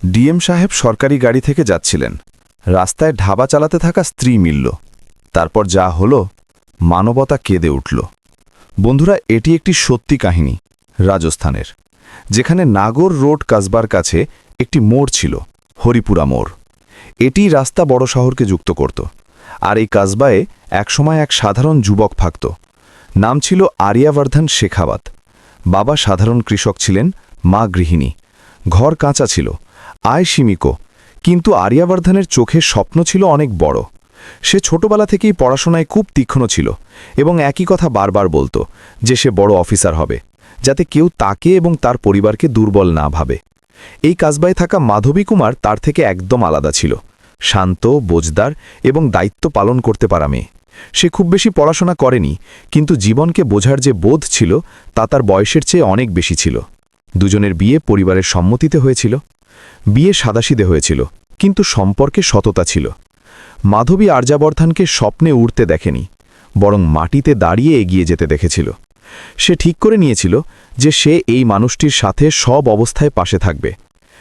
DM সাহেব সরকারি গাড়ি থেকে যাচ্ছিলেন। রাস্তায় ঢাবা চালাতে থাকা স্ত্রী মিলল। তারপর যা হলো, মানবতা কেঁদে উঠল। বন্ধুরা, এটি একটি সত্যি কাহিনী রাজস্থানের, যেখানে নাগর রোড কাসবার কাছে একটি মোড় ছিল, হরিপুরা মোড়। এটি রাস্তা বড় শহরকে যুক্ত করত। আর এই কাসবায় একসময় এক সাধারণ যুবক থাকত। নাম ছিল আরিয়াবর্ধন শেখাওয়াত। বাবা সাধারণ কৃষক ছিলেন, মা গৃহিণী। ঘর কাঁচা ছিল, আয় সীমিত, কিন্তু আরিয়াবর্ধনের চোখে স্বপ্ন ছিল অনেক বড়। সে ছোটবেলা থেকেই পড়াশোনায় খুব তীক্ষ্ণ ছিল এবং একই কথা বারবার বলতো যে সে বড় অফিসার হবে, যাতে কেউ তাকে এবং তার পরিবারকে দুর্বল না ভাবে। এই কাসবায় থাকা মাধবী কুমার তার থেকে একদম আলাদা ছিল, শান্ত, বোঝদার এবং দায়িত্ব পালন করতে পারা মেয়ে। সে খুব বেশি পড়াশোনা করেনি, কিন্তু জীবনকে বোঝার যে বোধ ছিল তা তার বয়সের চেয়ে অনেক বেশি ছিল। দুজনের বিয়ে পরিবারের সম্মতিতে হয়েছিল। বিয়ে সাদাসিধে হয়েছিল, কিন্তু সম্পর্কে সততা ছিল। মাধবী আর্যাবর্ধনকে স্বপ্নে উড়তে দেখেনি, বরং মাটিতে দাঁড়িয়ে এগিয়ে যেতে দেখেছিল। সে ঠিক করে নিয়েছিল যে সে এই মানুষটির সাথে সব অবস্থায় পাশে থাকবে।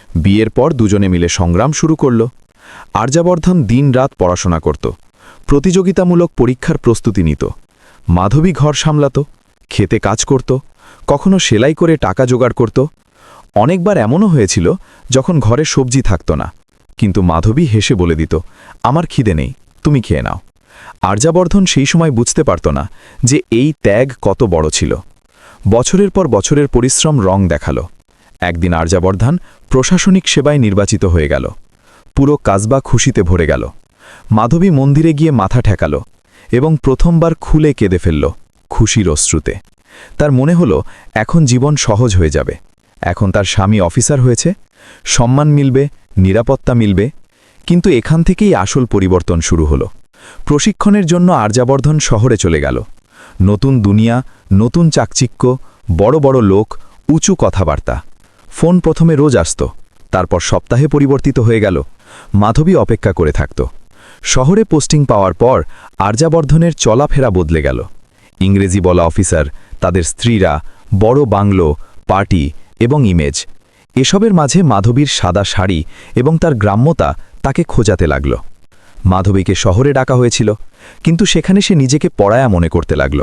বিয়ের পর দুজনে মিলে সংগ্রাম শুরু করল। আর্যাবর্ধন দিনরাত পড়াশোনা করত, প্রতিযোগিতামূলক পরীক্ষার প্রস্তুতি নিত। মাধবী ঘর সামলাত, খেতে কাজ করত, কখনো সেলাই করে টাকা জোগাড় করত। অনেকবার এমনও হয়েছিল যখন ঘরে সবজি থাকত না, কিন্তু মাধবী হেসে বলে দিত, আমার খিদে নেই, তুমি খেয়ে নাও। আর্যাবর্ধন সেই সময় বুঝতে পারত না যে এই ত্যাগ কত বড় ছিল। বছরের পর বছরের পরিশ্রম রং দেখালো। একদিন আর্যাবর্ধন প্রশাসনিক সেবায় নির্বাচিত হয়ে গেল। পুরো কাসবা খুশিতে ভরে গেল। মাধবী মন্দিরে গিয়ে মাথা ঠেকাল এবং প্রথমবার খুলে কেঁদে ফেলল, খুশির অশ্রুতে। তার মনে হল এখন জীবন সহজ হয়ে যাবে। এখন তার স্বামী অফিসার হয়েছে, সম্মান মিলবে, নিরাপত্তা মিলবে। কিন্তু এখান থেকেই আসল পরিবর্তন শুরু হলো। প্রশিক্ষণের জন্য আর্যাবর্ধন শহরে চলে গেল। নতুন দুনিয়া, নতুন চাকচিক্য, বড় বড় লোক, উঁচু কথাবার্তা। ফোন প্রথমে রোজ আসত, তারপর সপ্তাহে পরিবর্তিত হয়ে গেল। মাধবী অপেক্ষা করে থাকত। শহরে পোস্টিং পাওয়ার পর আর্যাবর্ধনের চলাফেরা বদলে গেল। ইংরেজি বলা অফিসার, তাদের স্ত্রীরা, বড় বাংলো, পার্টি এবং ইমেজ, এসবের মাঝে মাধবীর সাদা শাড়ি এবং তার গ্রাম্যতা তাকে খোঁজাতে লাগল। মাধবীকে শহরে ডাকা হয়েছিল, কিন্তু সেখানে সে নিজেকে পড়ায়া মনে করতে লাগল।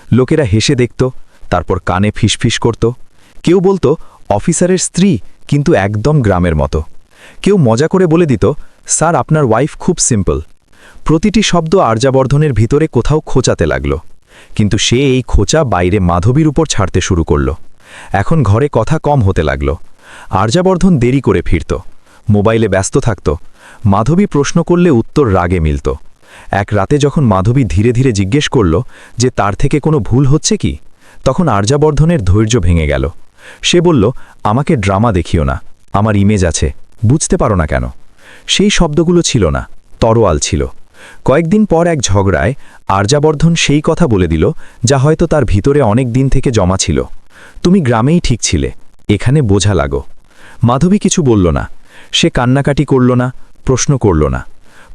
লোকেরা হেসে দেখত, তারপর কানে ফিসফিস করত। কেউ বলতো অফিসারের স্ত্রী, কিন্তু একদম গ্রামের মতো। কেউ মজা করে বলে দিত, স্যার আপনার ওয়াইফ খুব সিম্পল। প্রতিটি শব্দ আর্যাবর্ধনের ভিতরে কোথাও খোঁচাতে লাগল। কিন্তু সে এই খোঁচা বাইরে মাধবীর উপর ছাড়তে শুরু করল। এখন ঘরে কথা কম হতে লাগল। আর্যাবর্ধন দেরি করে ফিরত, মোবাইলে ব্যস্ত থাকত। মাধবী প্রশ্ন করলে উত্তর রাগে মিলত। এক রাতে যখন মাধবী ধীরে ধীরে জিজ্ঞেস করল যে তার থেকে কোনো ভুল হচ্ছে কি, তখন আর্যাবর্ধনের ধৈর্য ভেঙে গেল। সে বলল, আমাকে ড্রামা দেখিও না, আমার ইমেজ আছে, বুঝতে পারো না কেন? সেই শব্দগুলো ছিল না, তরোয়াল ছিল। কয়েকদিন পর এক ঝগড়ায় আর্যাবর্ধন সেই কথা বলে দিল যা হয়তো তার ভিতরে অনেক দিন থেকে জমা ছিল। তুমি গ্রামেই ঠিক ছিলে, এখানে বোঝা লাগো। মাধবী কিছু বলল না। সে কান্নাকাটি করল না, প্রশ্ন করল না।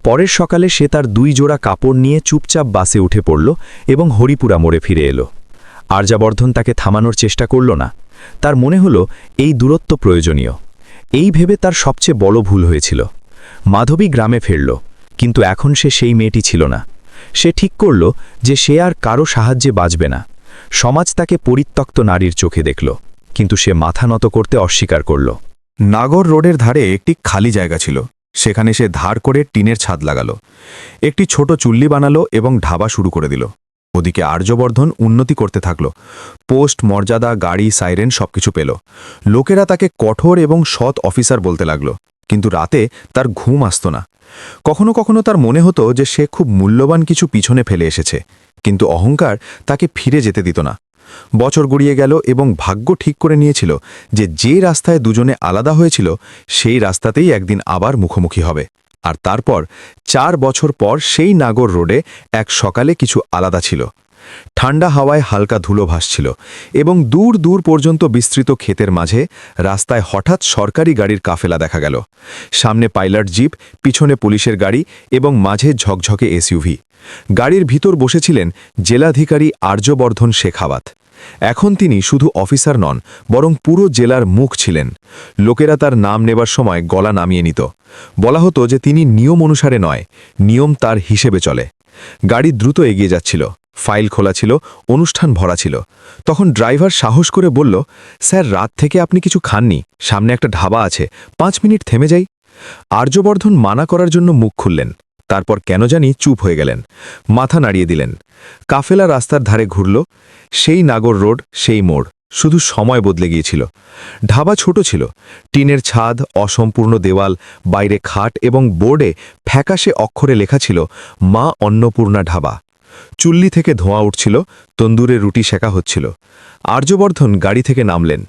পরের সকালে সে তার 2 জোড়া কাপড় নিয়ে চুপচাপ বাসে উঠে পড়ল এবং হরিপুরা মোড়ে ফিরে এলো। আর্যাবর্ধন তাকে থামানোর চেষ্টা করল না। তার মনে হল এই দূরত্ব প্রয়োজনীয়। এই ভেবে তার সবচেয়ে বড় ভুল হয়েছিল। মাধবী গ্রামে ফিরল, কিন্তু এখন সে সেই মেয়েটি ছিল না। সে ঠিক করল যে সে আর কারো সাহায্যে বাঁচবে না। সমাজ তাকে পরিত্যক্ত নারীর চোখে দেখল, কিন্তু সে মাথা নত করতে অস্বীকার করল। নাগর রোডের ধারে একটি খালি জায়গা ছিল। সেখানে সে ধার করে টিনের ছাদ লাগালো, একটি ছোট চুল্লি বানালো এবং ঢাবা শুরু করে দিল। ওদিকে আর্যবর্ধন উন্নতি করতে থাকল। পোস্ট, মর্যাদা, গাড়ি, সাইরেন সবকিছু পেল। লোকেরা তাকে কঠোর এবং সৎ অফিসার বলতে লাগল, কিন্তু রাতে তার ঘুম আসত না। কখনো কখনো তার মনে হতো যে সে খুব মূল্যবান কিছু পিছনে ফেলে এসেছে, কিন্তু অহংকার তাকে ফিরে যেতে দিত না। বছর গড়িয়ে গেল এবং ভাগ্য ঠিক করে নিয়েছিল যে রাস্তায় দুজনে আলাদা হয়েছিল সেই রাস্তাতেই একদিন আবার মুখোমুখি হবে। আর তারপর 4 বছর পর সেই নাগর রোডে এক সকালে কিছু আলাদা ছিল। ঠান্ডা হাওয়ায় হালকা ধুলো ভাসছিল এবং দূর দূর পর্যন্ত বিস্তৃত ক্ষেতের মাঝে রাস্তায় হঠাৎ সরকারি গাড়ির কাফেলা দেখা গেল। সামনে পাইলট জিপ, পিছনে পুলিশের গাড়ি এবং মাঝে ঝকঝকে এসইউভি। গাড়ির ভিতর বসেছিলেন জেলাধিকারী আর্যবর্ধন শেখাওয়াত। এখন তিনি শুধু অফিসার নন, বরং পুরো জেলার মুখ ছিলেন। লোকেরা তার নাম নেবার সময় গলা নামিয়ে নিত। বলা হতো যে তিনি নিয়ম অনুসারে নয়, নিয়ম তার হিসেবে চলে। গাড়ি দ্রুত এগিয়ে যাচ্ছিল, ফাইল খোলা ছিল, অনুষ্ঠান ভরা ছিল। তখন ড্রাইভার সাহস করে বলল, স্যার, রাত থেকে আপনি কিছু খাননি, সামনে একটা ঢাবা আছে, 5 মিনিট থেমে যাই। আর্যবর্ধন মানা করার জন্য মুখ খুললেন, তারপর কেন জানি চুপ হয়ে গেলেন, মাথা নাড়িয়ে দিলেন। কাফেলা রাস্তার ধারে ঘুরল, সেই নাগর রোড, সেই মোড়, শুধু সময় বদলে গিয়েছিল। ঢাবা ছোট ছিল, টিনের ছাদ, অসম্পূর্ণ দেওয়াল, বাইরে খাট এবং বোর্ডে ফ্যাকাশে অক্ষরে লেখা ছিল মা অন্নপূর্ণা ঢাবা। চুল্লি থেকে ধোঁয়া উঠছিল, তন্দুরে রুটি সেকা হচ্ছিল। আর্যবর্ধন গাড়ি থেকে নামলেন।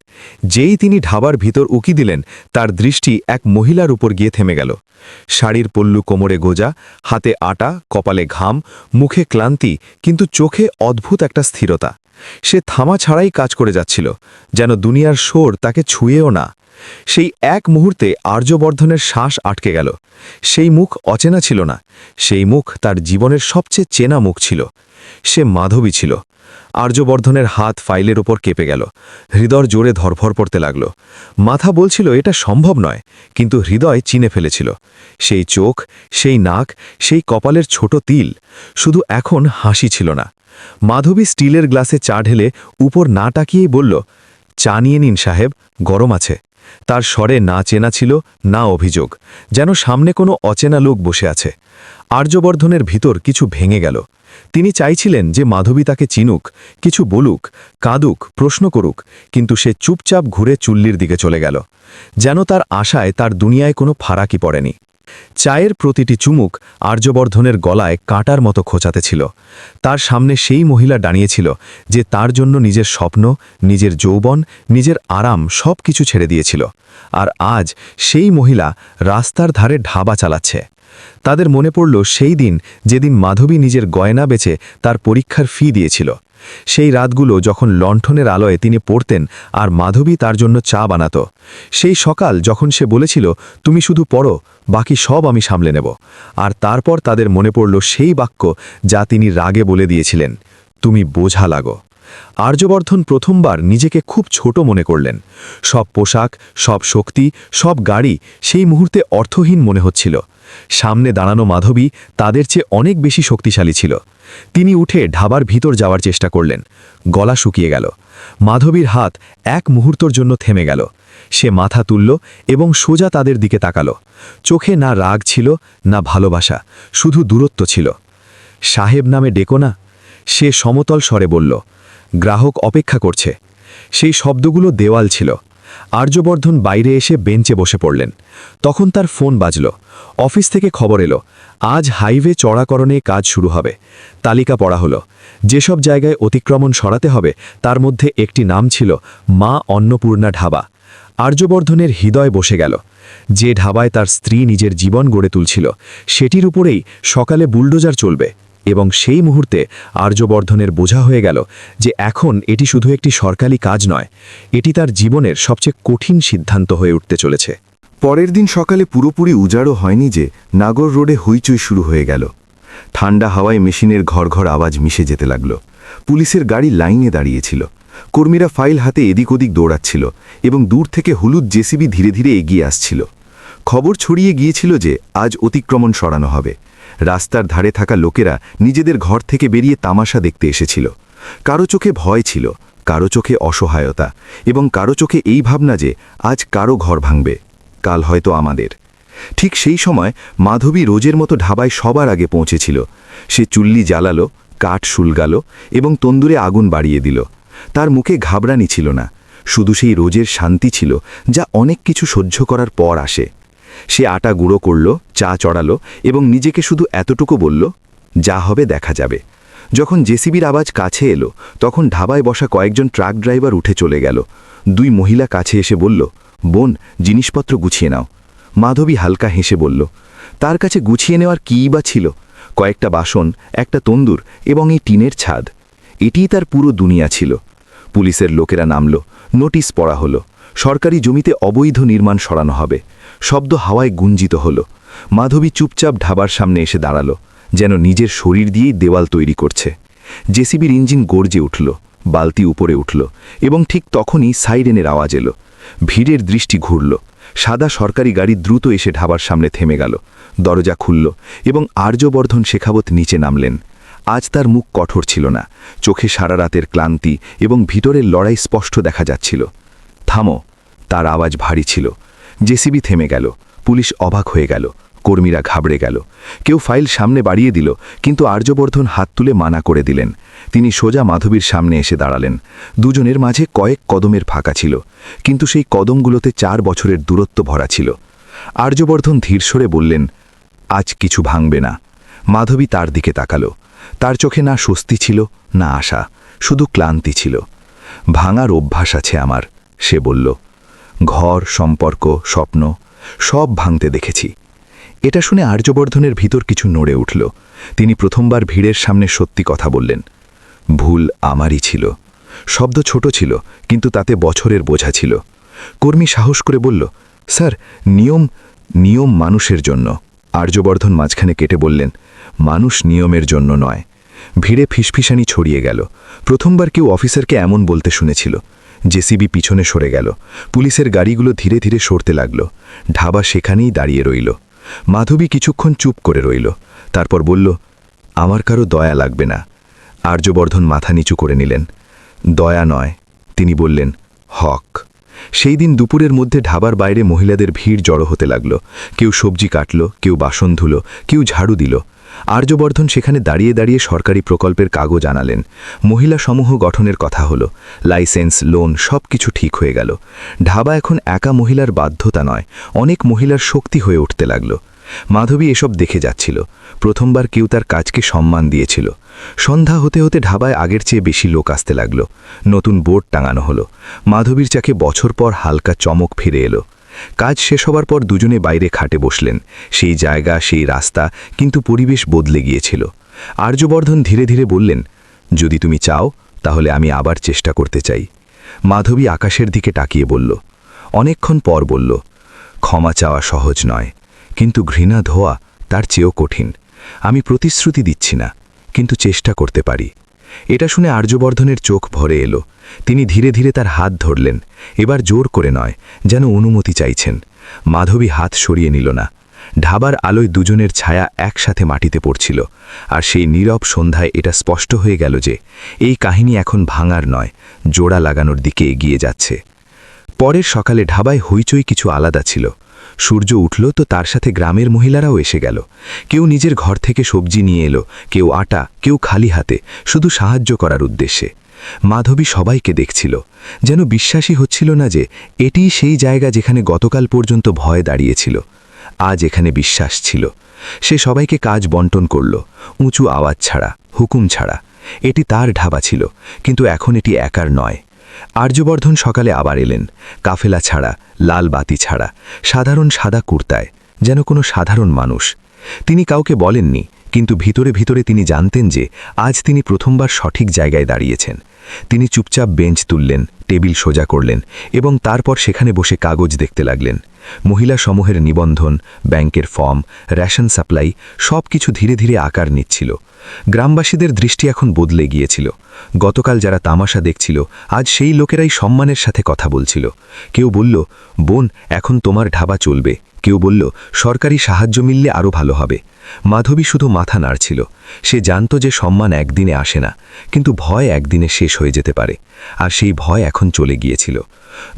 যেই তিনি ঢাবার ভিতর উকি দিলেন, তার দৃষ্টি এক মহিলার উপর গিয়ে থেমে গেল। শাড়ির পল্লু কোমরে গোজা, হাতে আটা, কপালে ঘাম, মুখে ক্লান্তি, কিন্তু চোখে অদ্ভুত একটা স্থিরতা। সে থামা ছাড়াই কাজ করে যাচ্ছিল, যেন দুনিয়ার শোর তাকে ছুঁয়েও না। সেই এক মুহূর্তে আর্যবর্ধনের শ্বাস আটকে গেল। সেই মুখ অচেনা ছিল না, সেই মুখ তার জীবনের সবচেয়ে চেনা মুখ ছিল। সে মাধবী ছিল। আর্যবর্ধনের হাত ফাইলের ওপর কেঁপে গেল, হৃদয় জোরে ধরফর পড়তে লাগল। মাথা বলছিল এটা সম্ভব নয়, কিন্তু হৃদয় চিনে ফেলেছিল। সেই চোখ, সেই নাক, সেই কপালের ছোট তিল, শুধু এখন হাসি ছিল না। মাধবী স্টিলের গ্লাসে চা ঢেলে উপর না তাকিয়েই বলল, চা নিয়ে নিন সাহেব, গরম আছে। তার স্বরে না চেনা ছিল, না অভিযোগ, যেন সামনে কোনো অচেনা লোক বসে আছে। আর্যবর্ধনের ভিতর কিছু ভেঙে গেল। তিনি চাইছিলেন যে মাধবী তাকে চিনুক, কিছু বলুক, কাঁদুক, প্রশ্ন করুক, কিন্তু সে চুপচাপ ঘুরে চুল্লির দিকে চলে গেল, যেন তার আশায় তার দুনিয়ায় কোনো ফারাকি পড়েনি। চায়ের প্রতিটি চুমুক আর্যবর্ধনের গলায় কাঁটার মতো খোঁচাতে ছিল। তার সামনে সেই মহিলা দাঁড়িয়েছিল যে তার জন্য নিজের স্বপ্ন, নিজের যৌবন, নিজের আরাম সব কিছু ছেড়ে দিয়েছিল। আর আজ সেই মহিলা রাস্তার ধারে ঢাবা চালাচ্ছে। তাদের মনে পড়ল সেই দিন যেদিন মাধবী নিজের গয়না বেচে তার পরীক্ষার ফি দিয়েছিল। সেই রাতগুলো যখন লণ্ঠনের আলোয় তিনি পড়তেন আর মাধবী তার জন্য চা বানাত। সেই সকাল যখন সে বলেছিল, তুমি শুধু পড়ো, বাকি সব আমি সামলে নেব। আর তারপর তাদের মনে পড়ল সেই বাক্য যা তিনি রাগে বলে দিয়েছিলেন, তুমি বোঝা লাগো। আর্যবর্ধন প্রথমবার নিজেকে খুব ছোট মনে করলেন। সব পোশাক, সব শক্তি, সব গাড়ি সেই মুহূর্তে অর্থহীন মনে হচ্ছিল। সামনে দাঁড়ানো মাধবী তাদের চেয়ে অনেক বেশি শক্তিশালী ছিল। তিনি উঠে ঢাবার ভিতর যাওয়ার চেষ্টা করলেন। গলা শুকিয়ে গেল। মাধবীর হাত এক মুহূর্তের জন্য থেমে গেল। সে মাথা তুলল এবং সোজা তাদের দিকে তাকালো। চোখে না রাগ ছিল, না ভালোবাসা, শুধু দূরত্ব ছিল। সাহেব নামে ডেকো না, সে সমতল স্বরে বলল। গ্রাহক অপেক্ষা করছে। সেই শব্দগুলো দেওয়াল ছিল। আর্যবর্ধন বাইরে এসে বেঞ্চে বসে পড়লেন। তখন তার ফোন বাজল। অফিস থেকে খবর এলো, আজ হাইওয়ে চড়াকরণে কাজ শুরু হবে। তালিকা পড়া হলো। যেসব জায়গায় অতিক্রমণ সরাতে হবে তার মধ্যে একটি নাম ছিল মা অন্নপূর্ণা ঢাবা। আর্যবর্ধনের হৃদয় বসে গেল। যে ঢাবায় তার স্ত্রী নিজের জীবন গড়ে তুলছিল, সেটির উপরেই সকালে বুলডোজার চলবে। এবং সেই মুহূর্তে আর্যবর্ধনের বোঝা হয়ে গেল যে এখন এটি শুধু একটি সরকারি কাজ নয়, এটি তার জীবনের সবচেয়ে কঠিন সিদ্ধান্ত হয়ে উঠতে চলেছে। পরের দিন সকালে পুরোপুরি উজাড়ও হয়নি যে নাগর রোডে হইচই শুরু হয়ে গেল। ঠান্ডা হাওয়ায় মেশিনের ঘর ঘর আওয়াজ মিশে যেতে লাগল। পুলিশের গাড়ি লাইনে দাঁড়িয়েছিল। কর্মীরা ফাইল হাতে এদিক ওদিক দৌড়াচ্ছিল এবং দূর থেকে হলুদ জেসিবি ধীরে ধীরে এগিয়ে আসছিল। খবর ছড়িয়ে গিয়েছিল যে আজ অতিক্রমণ সরানো হবে। রাস্তার ধারে থাকা লোকেরা নিজেদের ঘর থেকে বেরিয়ে তামাশা দেখতে এসেছিল। কারো চোখে ভয় ছিল, কারো চোখে অসহায়তা, এবং কারো চোখে এই ভাবনা যে আজ কারো ঘর ভাঙবে, কাল হয়তো আমাদের। ঠিক সেই সময় মাধবী রোজের মতো ঢাবায় সবার আগে পৌঁছেছিল। সে চুল্লি জ্বালালো, কাঠ শুলগালো এবং তন্দুরে আগুন বাড়িয়ে দিল। তার মুখে ঘাবড়ানি ছিল না, শুধু সেই রোজের শান্তি ছিল যা অনেক কিছু সহ্য করার পর আসে। সে আটা গুঁড়ো করল, চা চড়ালো এবং নিজেকে শুধু এতটুকু বলল, যা হবে দেখা যাবে। যখন জেসিবির আওয়াজ কাছে এলো তখন ঢাবায় বসা কয়েকজন ট্রাক ড্রাইভার উঠে চলে গেল। 2 মহিলা কাছে এসে বলল, বোন, জিনিসপত্র গুছিয়ে নাও। মাধবী হালকা হেসে বলল, তার কাছে গুছিয়ে নেওয়ার কীই বা ছিল? কয়েকটা বাসন, একটা তন্দুর এবং এই টিনের ছাদ, এটিই তার পুরো দুনিয়া ছিল। পুলিশের লোকেরা নামল, নোটিশ পড়া হলো। সরকারি জমিতে অবৈধ নির্মাণ সরানো হবে। শব্দ হাওয়ায় গুঞ্জিত হলো। মাধবী চুপচাপ ঢাবার সামনে এসে দাঁড়ালো, যেন নিজের শরীর দিয়েই দেওয়াল তৈরি করছে। জেসিবির ইঞ্জিন গর্জে উঠল। বালতি উপরে উঠল এবং ঠিক তখনই সাইরেনের আওয়াজ এলো। ভিড়ের দৃষ্টি ঘুরল। সাদা সরকারি গাড়ি দ্রুত এসে ঢাবার সামনে থেমে গেল। দরজা খুলল এবং আর্যবর্ধন শেখাবত নিচে নামলেন। আজ তার মুখ কঠোর ছিল না, চোখে সারা রাতের ক্লান্তি এবং ভিতরের লড়াই স্পষ্ট দেখা যাচ্ছিল। থামো, তার আওয়াজ ভারী ছিল। জেসিবি থেমে গেল। পুলিশ অবাক হয়ে গেল। কর্মীরা ঘাবড়ে গেল। কেউ ফাইল সামনে বাড়িয়ে দিল, কিন্তু আর্যবর্ধন হাত তুলে মানা করে দিলেন। তিনি সোজা মাধবীর সামনে এসে দাঁড়ালেন। দুজনের মাঝে কয়েক কদমের ফাঁকা ছিল, কিন্তু সেই কদমগুলোতে 4 বছরের দূরত্ব ভরা ছিল। আর্যবর্ধন ধীর স্বরে বললেন, আজ কিছু ভাঙবে না। মাধবী তার দিকে তাকালো। তার চোখে না স্বস্তি ছিল, না আশা, শুধু ক্লান্তি ছিল। ভাঙার অভ্যাস আছে আমার, সে বলল। ঘর, সম্পর্ক, স্বপ্ন সব ভাঙতে দেখেছি। এটা শুনে আর্যবর্ধনের ভিতর কিছু নড়ে উঠল। তিনি প্রথমবার ভিড়ের সামনে সত্যি কথা বললেন। ভুল আমারই ছিল। শব্দ ছোট ছিল, কিন্তু তাতে বছরের বোঝা ছিল। কর্মী সাহস করে বলল, স্যার, নিয়ম নিয়ম মানুষের জন্য। আর্যবর্ধন মাঝখানে কেটে বললেন, মানুষ নিয়মের জন্য নয়। ভিড়ে ফিসফিসানি ছড়িয়ে গেল। প্রথমবার কেউ অফিসারকে এমন বলতে শুনেছিল। জেসিবি পিছনে সরে গেল। পুলিশের গাড়িগুলো ধীরে ধীরে সরতে লাগল। ঢাবা সেখানেই দাঁড়িয়ে রইল। মাধবী কিছুক্ষণ চুপ করে রইল। তারপর বলল, আমার কারো দয়া লাগবে না। আর্যবর্ধন মাথা নিচু করে নিলেন। দয়া নয়, তিনি বললেন, হক। সেই দিন দুপুরের মধ্যে ঢাবার বাইরে মহিলাদের ভিড় জড়ো হতে লাগল। কেউ সবজি কাটল, কেউ বাসন ধুলো, কেউ ঝাড়ু দিল। আর্যবর্ধন সেখানে দাঁড়িয়ে দাঁড়িয়ে সরকারি প্রকল্পের কাগজ আনালেন। মহিলা সমূহ গঠনের কথা হলো। লাইসেন্স, লোন সব কিছু ঠিক হয়ে গেল। ঢাবা এখন একা মহিলার বাধ্যতা নয়, অনেক মহিলার শক্তি হয়ে উঠতে লাগল। মাধবী এসব দেখে যাচ্ছিল। প্রথমবার কেউ তার কাজকে সম্মান দিয়েছিল। সন্ধ্যা হতে হতে ঢাবায় আগের চেয়ে বেশি লোক আসতে লাগল। নতুন বোর্ড টাঙানো হলো। মাধবীর চাকে বছর পর হালকা চমক ফিরে এলো। কাজ শেষ হবার পর দুজনে বাইরে খাটে বসলেন। সেই জায়গা, সেই রাস্তা, কিন্তু পরিবেশ বদলে গিয়েছিল। আর্যবর্ধন ধীরে ধীরে বললেন, যদি তুমি চাও তাহলে আমি আবার চেষ্টা করতে চাই। মাধবী আকাশের দিকে তাকিয়ে বলল। অনেকক্ষণ পর বলল, ক্ষমা চাওয়া সহজ নয়, কিন্তু ঘৃণা ধোয়া তার চেয়েও কঠিন। আমি প্রতিশ্রুতি দিচ্ছি না, কিন্তু চেষ্টা করতে পারি। এটা শুনে আর্যবর্ধনের চোখ ভরে এলো। তিনি ধীরে ধীরে তার হাত ধরলেন। এবার জোর করে নয়, যেন অনুমতি চাইছেন। মাধবী হাত সরিয়ে নিল না। ঢাবার আলোয় দুজনের ছায়া একসাথে মাটিতে পড়ছিল। আর সেই নীরব সন্ধ্যায় এটা স্পষ্ট হয়ে গেল যে এই কাহিনী এখন ভাঙার নয়, জোড়া লাগানোর দিকে এগিয়ে যাচ্ছে। পরের সকালে ঢাবায় হইচই কিছু আলাদা ছিল। সূর্য উঠল তো তার সাথে গ্রামের মহিলারাও এসে গেল। কেউ নিজের ঘর থেকে সবজি নিয়ে এলো, কেউ আটা, কেউ খালি হাতে, শুধু সাহায্য করার উদ্দেশ্যে। মাধবী সবাইকে দেখছিল, যেন বিশ্বাসই হচ্ছিল না যে এটিই সেই জায়গা যেখানে গতকাল পর্যন্ত ভয় দাঁড়িয়েছিল। আজ এখানে বিশ্বাস ছিল। সে সবাইকে কাজ বন্টন করল, উঁচু আওয়াজ ছাড়া, হুকুম ছাড়া। এটি তার ঢাবা ছিল, কিন্তু এখন এটি একার নয়। আর্যবর্ধন সকালে আবার এলেন, কাফেলা ছাড়া, লাল বাতি ছাড়া, সাধারণ সাদা কুর্তায়, যেন কোনো সাধারণ মানুষ। তিনি কাউকে বলেননি, কিন্তু ভিতরে ভিতরে তিনি জানতেন যে আজ তিনি প্রথমবার সঠিক জায়গায় দাঁড়িয়েছেন। তিনি চুপচাপ বেঞ্চ তুললেন, টেবিল সোজা করলেন এবং তারপর সেখানে বসে কাগজ দেখতে লাগলেন। মহিলা সমূহের নিবন্ধন, ব্যাংকের ফর্ম, রেশন সাপ্লাই সব কিছু ধীরে ধীরে আকার নিচ্ছিল। গ্রামবাসীদের দৃষ্টি এখন বদলে গিয়েছিল। গতকাল যারা তামাশা দেখছিল, আজ সেই লোকেরাই সম্মানের সাথে কথা বলছিল। কেউ বলল, বোন, এখন তোমার ঢাবা চলবে। কেউ বলল, সরকারি সাহায্য মিললে আরও ভালো হবে। মাধবী শুধু মাথা নাড়ছিল। সে জানত যে সম্মান একদিনে আসে না, কিন্তু ভয় একদিনে শেষ হয়ে যেতে পারে। আর সেই ভয় এখন চলে গিয়েছিল।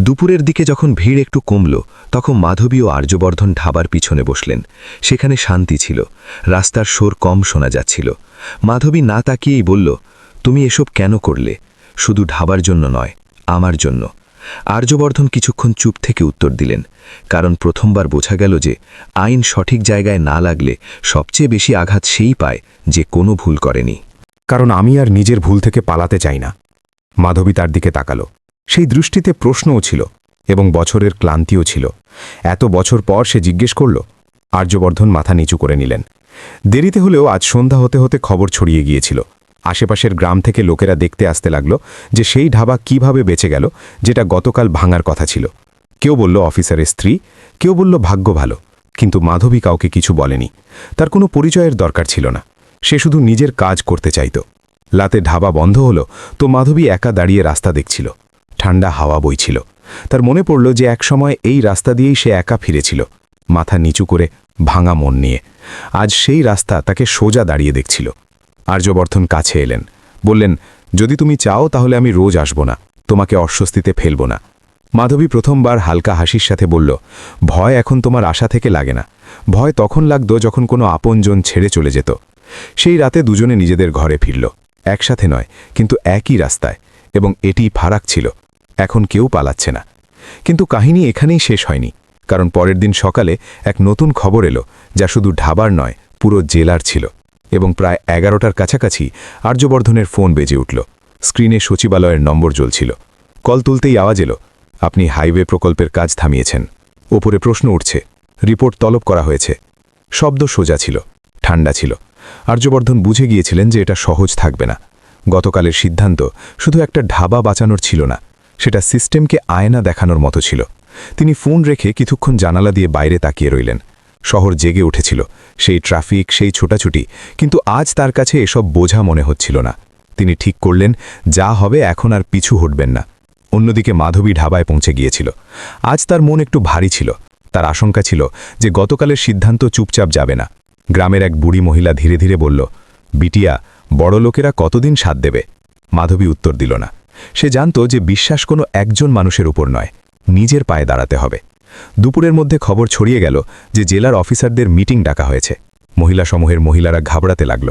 দুপুরের দিকে যখন ভিড় একটু কমল, তখন মাধবী ও আর্যবর্ধন ঢাবার পিছনে বসলেন। সেখানে শান্তি ছিল। রাস্তার শোর কম শোনা যাচ্ছিল। মাধবী না তাকিয়েই বলল, তুমি এসব কেন করলে? শুধু ঢাবার জন্য নয়, আমার জন্য। আর্যবর্ধন কিছুক্ষণ চুপ থেকে উত্তর দিলেন, কারণ প্রথমবার বোঝা গেল যে আইন সঠিক জায়গায় না লাগলে সবচেয়ে বেশি আঘাত সেই পায় যে কোনো ভুল করেনি। কারণ আমি আর নিজের ভুল থেকে পালাতে চাই না। মাধবী তার দিকে তাকালো। সেই দৃষ্টিতে প্রশ্নও ছিল এবং বছরের ক্লান্তিও ছিল। এত বছর পর সে জিজ্ঞেস করল। আর্যবর্ধন মাথা নিচু করে নিলেন। দেরিতে হলেও আজ সন্ধ্যা হতে হতে খবর ছড়িয়ে গিয়েছিল। আশেপাশের গ্রাম থেকে লোকেরা দেখতে আসতে লাগলো যে সেই ঢাবা কিভাবে বেঁচে গেল, যেটা গতকাল ভাঙার কথা ছিল। কেউ বলল অফিসারের স্ত্রী, কেউ বলল ভাগ্য ভালো, কিন্তু মাধবী কাউকে কিছু বলেনি। তার কোনো পরিচয়ের দরকার ছিল না। সে শুধু নিজের কাজ করতে চাইত। রাতে ঢাবা বন্ধ হলো তো মাধবী একা দাঁড়িয়ে রাস্তা দেখছিল। ঠান্ডা হাওয়া বইছিল। তার মনে পড়ল যে একসময় এই রাস্তা দিয়েই সে একা ফিরেছিল, মাথা নিচু করে, ভাঙা মন নিয়ে। আজ সেই রাস্তা তাকে সোজা দাঁড়িয়ে দেখছিল। আর্যবর্ধন কাছে এলেন, বললেন, যদি তুমি চাও তাহলে আমি রোজ আসব না, তোমাকে অস্বস্তিতে ফেলব না। মাধবী প্রথমবার হালকা হাসির সাথে বলল, ভয় এখন তোমার আশা থেকে লাগে না। ভয় তখন লাগত যখন কোনো আপনজন ছেড়ে চলে যেত। সেই রাতে দুজনে নিজেদের ঘরে ফিরল, একসাথে নয় কিন্তু একই রাস্তায়, এবং এটি ফারাক ছিল। এখন কেউ পালাচ্ছে না। কিন্তু কাহিনী এখানেই শেষ হয়নি, কারণ পরের দিন সকালে এক নতুন খবর এলো, যা শুধু ঢাবার নয়, পুরো জেলার ছিল। এবং প্রায় 11টার কাছাকাছি আর্যবর্ধনের ফোন বেজে উঠল। স্ক্রিনে সচিবালয়ের নম্বর জ্বলছিল। কল তুলতেই আওয়াজ এলো, আপনি হাইওয়ে প্রকল্পের কাজ থামিয়েছেন। ওপরে প্রশ্ন উঠছে, রিপোর্ট তলব করা হয়েছে। শব্দ সোজা ছিল, ঠান্ডা ছিল। আর্যবর্ধন বুঝে গিয়েছিলেন যে এটা সহজ থাকবে না। গতকালের সিদ্ধান্ত শুধু একটা ঢাবা বাঁচানোর ছিল না, সেটা সিস্টেমকে আয়না দেখানোর মতো ছিল। তিনি ফোন রেখে কিছুক্ষণ জানালা দিয়ে বাইরে তাকিয়ে রইলেন। শহর জেগে উঠেছিল, সেই ট্রাফিক, সেই ছোটাছুটি, কিন্তু আজ তার কাছে এসব বোঝা মনে হচ্ছিল না। তিনি ঠিক করলেন, যা হবে এখন আর পিছু হটবেন না। অন্যদিকে মাধবী ঢাবায় পৌঁছে গিয়েছিল। আজ তার মন একটু ভারী ছিল। তার আশঙ্কা ছিল যে গতকালের সিদ্ধান্ত চুপচাপ যাবে না। গ্রামের এক বুড়ি মহিলা ধীরে ধীরে বলল, বিটিয়া, বড় লোকেরা কতদিন সাথ দেবে? মাধবী উত্তর দিল না। সে জানত যে বিশ্বাস কোনো একজন মানুষের উপর নয়, নিজের পায়ে দাঁড়াতে হবে। দুপুরের মধ্যে খবর ছড়িয়ে গেল যে জেলার অফিসারদের মিটিং ডাকা হয়েছে। মহিলা সমূহের মহিলারা ঘাবড়াতে লাগল।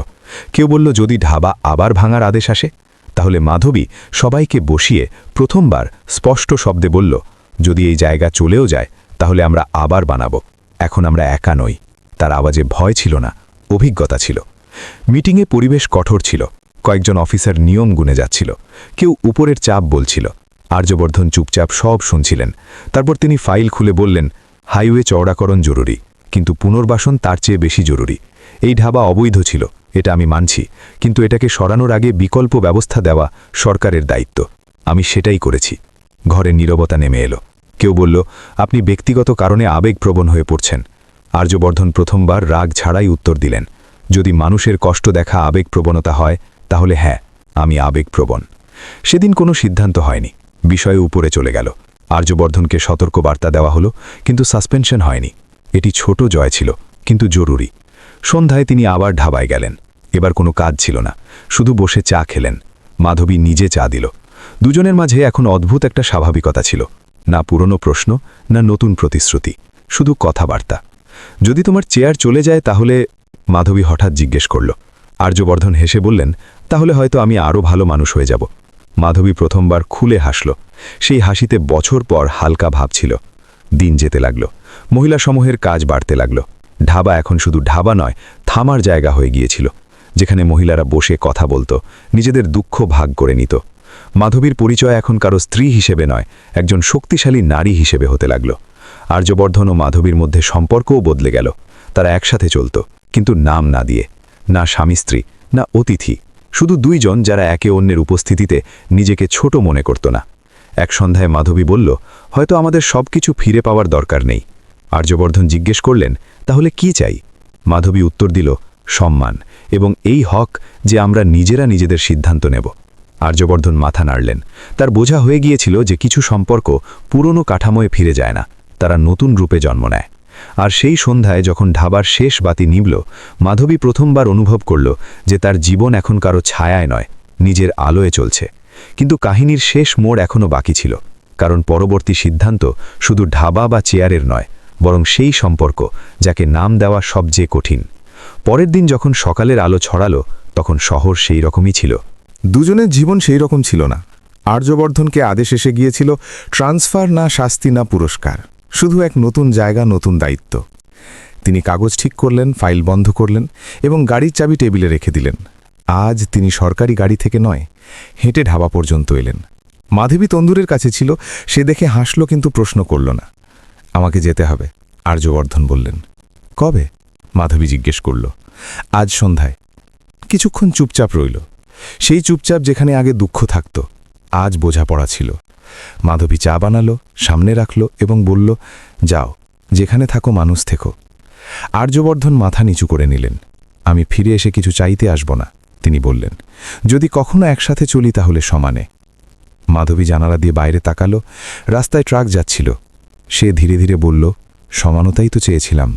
কেউ বলল, যদি ঢাবা আবার ভাঙার আদেশ আসে? তাহলে মাধবী সবাইকে বসিয়ে প্রথমবার স্পষ্ট শব্দে বলল, যদি এই জায়গা চলেও যায় তাহলে আমরা আবার বানাবো। এখন আমরা একা নই। তার আওয়াজে ভয় ছিল না, অভিজ্ঞতা ছিল। মিটিংয়ে পরিবেশ কঠোর ছিল। কয়েকজন অফিসার নিয়ম গুনে যাচ্ছিল, কেউ উপরের চাপ বলছিল। আর্যবর্ধন চুপচাপ সব শুনছিলেন। তারপর তিনি ফাইল খুলে বললেন, হাইওয়ে চওড়াকরণ জরুরি, কিন্তু পুনর্বাসন তার চেয়ে বেশি জরুরি। এই ঢাবা অবৈধ ছিল, এটা আমি মানছি, কিন্তু এটাকে সরানোর আগে বিকল্প ব্যবস্থা দেওয়া সরকারের দায়িত্ব। আমি সেটাই করেছি। ঘরে নীরবতা নেমে এলো। কেউ বলল, আপনি ব্যক্তিগত কারণে আবেগপ্রবণ হয়ে পড়ছেন। আর্যবর্ধন প্রথমবার রাগ ছাড়াই উত্তর দিলেন, যদি মানুষের কষ্ট দেখা আবেগপ্রবণতা হয় তাহলে হ্যাঁ, আমি আবেগপ্রবণ। সেদিন কোনো সিদ্ধান্ত হয়নি, বিষয় উপরে চলে গেল। আর্যবর্ধনকে সতর্ক বার্তা দেওয়া হলো, কিন্তু সাসপেনশন হয়নি। এটি ছোট জয় ছিল, কিন্তু জরুরি। সন্ধ্যায় তিনি আবার ঢাবায় গেলেন। এবার কোনো কাজ ছিল না, শুধু বসে চা খেলেন। মাধবী নিজে চা দিল। দুজনের মাঝে এখন অদ্ভুত একটা স্বাভাবিকতা ছিল, না পুরনো প্রশ্ন, না নতুন প্রতিশ্রুতি, শুধু কথাবার্তা। যদি তোমার চেয়ার চলে যায় তাহলে? মাধবী হঠাৎ জিজ্ঞেস করল। আর্যবর্ধন হেসে বললেন, তাহলে হয়তো আমি আরও ভালো মানুষ হয়ে যাব। মাধবী প্রথমবার খুলে হাসল। সেই হাসিতে বছর পর হালকা ভাব ছিল। দিন যেতে লাগল। মহিলা সমূহের কাজ বাড়তে লাগল। ঢাবা এখন শুধু ঢাবা নয়, থামার জায়গা হয়ে গিয়েছিল, যেখানে মহিলারা বসে কথা বলতো, নিজেদের দুঃখ ভাগ করে নিত। মাধবীর পরিচয় এখন কারো স্ত্রী হিসেবে নয়, একজন শক্তিশালী নারী হিসেবে হতে লাগল। আর্যবর্ধন ও মাধবীর মধ্যে সম্পর্কও বদলে গেল। তারা একসাথে চলত, কিন্তু নাম না দিয়ে, না স্বামী স্ত্রী, না অতিথি, শুধু দুইজন যারা একে অন্যের উপস্থিতিতে নিজেকে ছোট মনে করত না। এক সন্ধ্যায় মাধবী বলল, হয়তো আমাদের সবকিছু ফিরে পাওয়ার দরকার নেই। আর্যবর্ধন জিজ্ঞেস করলেন, তাহলে কি চাই? মাধবী উত্তর দিল, সম্মান, এবং এই হক যে আমরা নিজেরা নিজেদের সিদ্ধান্ত নেব। আর্যবর্ধন মাথা নাড়লেন। তার বোঝা হয়ে গিয়েছিল যে কিছু সম্পর্ক পুরনো কাঠামোয় ফিরে যায় না, তারা নতুন রূপে জন্ম নেয়। আর সেই সন্ধ্যায় যখন ঢাবার শেষ বাতি নিভল, মাধবী প্রথমবার অনুভব করল যে তার জীবন এখন কারো ছায়ায় নয়, নিজের আলোয় চলছে। কিন্তু কাহিনীর শেষ মোড় এখনও বাকি ছিল, কারণ পরবর্তী সিদ্ধান্ত শুধু ঢাবা বা চেয়ারের নয়, বরং সেই সম্পর্ক যাকে নাম দেওয়া সবচেয়ে কঠিন। পরের দিন যখন সকালের আলো ছড়ালো, তখন শহর সেই রকমই ছিল। দুজনের জীবন সেই রকম ছিল না। আর্যবর্ধনকে আদেশ এসে গিয়েছিল, ট্রান্সফার না শাস্তি না পুরস্কার, শুধু এক নতুন জায়গা, নতুন দায়িত্ব। তিনি কাগজ ঠিক করলেন, ফাইল বন্ধ করলেন এবং গাড়ির চাবি টেবিলে রেখে দিলেন। আজ তিনি সরকারি গাড়ি থেকে নয়, হেঁটে ঢাবা পর্যন্ত এলেন। মাধবী তন্দুরের কাছে ছিল, সে দেখে হাসল কিন্তু প্রশ্ন করল না। আমাকে যেতে হবে, আর্যবর্ধন বললেন। কবে? মাধবী জিজ্ঞেস করল। আজ সন্ধ্যায়। কিছুক্ষণ চুপচাপ রইল। সেই চুপচাপ যেখানে আগে দুঃখ থাকত, আজ বোঝাপড়া ছিল। মাধবী চা বানালো, সামনে রাখল এবং বলল, যাও, যেখানে থাকো মানুষ থেকো। আর্যবর্ধন মাথা নিচু করে নিলেন। আমি ফিরে এসে কিছু চাইতে আসব না, তিনি বললেন, যদি কখনো একসাথে চলি তাহলে সমানে। মাধবী জানালা দিয়ে বাইরে তাকালো। রাস্তায় ট্রাক যাচ্ছিল। সে ধীরে ধীরে বলল, সমানতাই তো চেয়েছিলাম।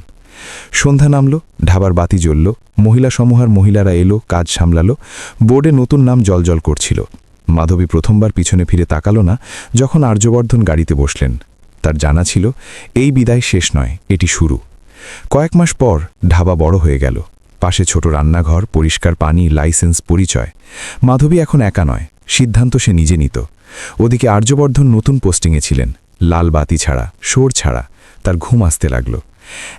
সন্ধ্যা নামল, ঢাবার বাতি জ্বলল, মহিলা সমূহের মহিলারা এলো, কাজ সামলালো। বোর্ডে নতুন নাম জলজল করছিল। মাধবী প্রথমবার পিছনে ফিরে তাকালো না যখন আর্যবর্ধন গাড়িতে বসলেন। তার জানা ছিল এই বিদায় শেষ নয়, এটি শুরু। কয়েক মাস পর ঢাবা বড় হয়ে গেল। পাশে ছোট রান্নাঘর, পরিষ্কার পানি, লাইসেন্স, পরিচয়। মাধবী এখন একা নয়, সিদ্ধান্ত সে নিজে নিত। ওদিকে আর্যবর্ধন নতুন পোস্টিংয়ে ছিলেন, লাল বাতি ছাড়া, শোর ছাড়া। তার ঘুম আসতে লাগল।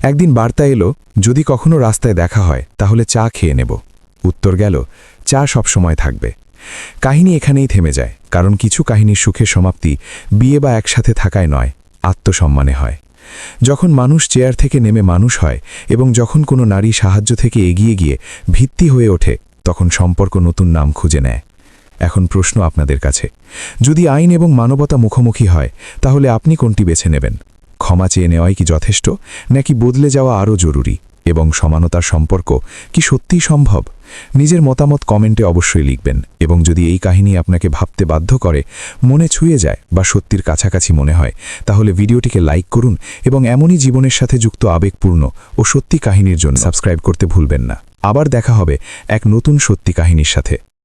একদিন বার্তা এলো, যদি কখনো রাস্তায় দেখা হয় তাহলে চা খেয়ে নেব। উত্তর গেল, চা সবসময় থাকবে। কাহিনী এখানেই থেমে যায়, কারণ কিছু কাহিনীর সুখের সমাপ্তি বিয়ে বা একসাথে থাকায় নয়, আত্মসম্মানে হয়। যখন মানুষ চেয়ার থেকে নেমে মানুষ হয় এবং যখন কোনো নারী সাহায্য থেকে এগিয়ে গিয়ে ভিত্তি হয়ে ওঠে, তখন সম্পর্ক নতুন নাম খুঁজে নেয়। এখন প্রশ্ন আপনাদের কাছে, যদি আইন এবং মানবতা মুখোমুখি হয় তাহলে আপনি কোনটি বেছে নেবেন? ক্ষমা চেয়ে নেওয়াই কি যথেষ্ট, নাকি বদলে যাওয়া আরও জরুরি? এবং সমানতার সম্পর্ক কি সত্যিই সম্ভব? নিজের মতামত কমেন্টে অবশ্যই লিখবেন। এবং যদি এই কাহিনী আপনাকে ভাবতে বাধ্য করে, মনে ছুঁয়ে যায় বা সত্যির কাছাকাছি মনে হয়, তাহলে ভিডিওটিকে লাইক করুন এবং এমনই জীবনের সাথে যুক্ত আবেগপূর্ণ ও সত্যি কাহিনীর জন্য সাবস্ক্রাইব করতে ভুলবেন না। আবার দেখা হবে এক নতুন সত্যি কাহিনীর সাথে।